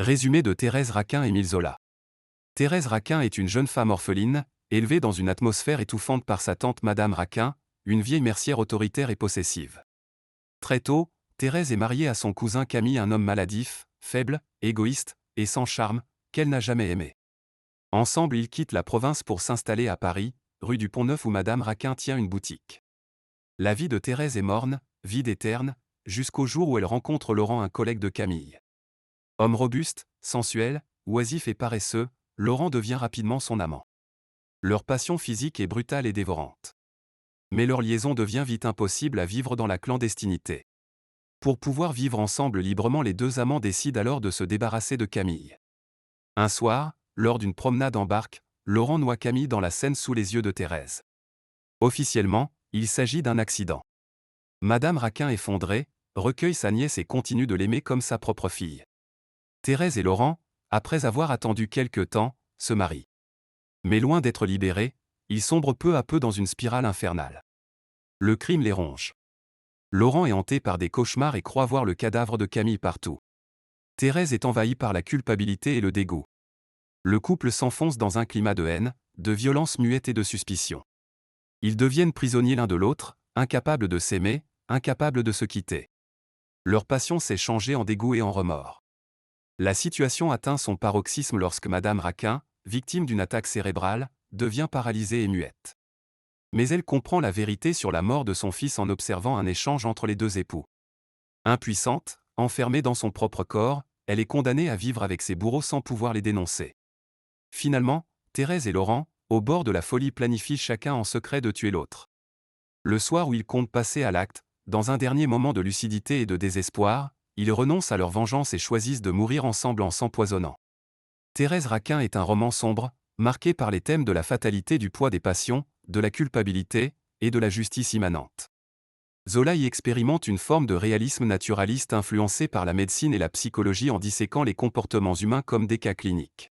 Résumé de Thérèse Raquin et Émile Zola. Thérèse Raquin est une jeune femme orpheline, élevée dans une atmosphère étouffante par sa tante Madame Raquin, une vieille mercière autoritaire et possessive. Très tôt, Thérèse est mariée à son cousin Camille, un homme maladif, faible, égoïste et sans charme, qu'elle n'a jamais aimé. Ensemble, ils quittent la province pour s'installer à Paris, rue du Pont-Neuf où Madame Raquin tient une boutique. La vie de Thérèse est morne, vide et terne, jusqu'au jour où elle rencontre Laurent, un collègue de Camille. Homme robuste, sensuel, oisif et paresseux, Laurent devient rapidement son amant. Leur passion physique est brutale et dévorante. Mais leur liaison devient vite impossible à vivre dans la clandestinité. Pour pouvoir vivre ensemble librement, les deux amants décident alors de se débarrasser de Camille. Un soir, lors d'une promenade en barque, Laurent noie Camille dans la Seine sous les yeux de Thérèse. Officiellement, il s'agit d'un accident. Madame Raquin, effondrée, recueille sa nièce et continue de l'aimer comme sa propre fille. Thérèse et Laurent, après avoir attendu quelque temps, se marient. Mais loin d'être libérés, ils sombrent peu à peu dans une spirale infernale. Le crime les ronge. Laurent est hanté par des cauchemars et croit voir le cadavre de Camille partout. Thérèse est envahie par la culpabilité et le dégoût. Le couple s'enfonce dans un climat de haine, de violence muette et de suspicion. Ils deviennent prisonniers l'un de l'autre, incapables de s'aimer, incapables de se quitter. Leur passion s'est changée en dégoût et en remords. La situation atteint son paroxysme lorsque Madame Raquin, victime d'une attaque cérébrale, devient paralysée et muette. Mais elle comprend la vérité sur la mort de son fils en observant un échange entre les deux époux. Impuissante, enfermée dans son propre corps, elle est condamnée à vivre avec ses bourreaux sans pouvoir les dénoncer. Finalement, Thérèse et Laurent, au bord de la folie, planifient chacun en secret de tuer l'autre. Le soir où ils comptent passer à l'acte, dans un dernier moment de lucidité et de désespoir, ils renoncent à leur vengeance et choisissent de mourir ensemble en s'empoisonnant. Thérèse Raquin est un roman sombre, marqué par les thèmes de la fatalité, du poids des passions, de la culpabilité et de la justice immanente. Zola y expérimente une forme de réalisme naturaliste influencé par la médecine et la psychologie en disséquant les comportements humains comme des cas cliniques.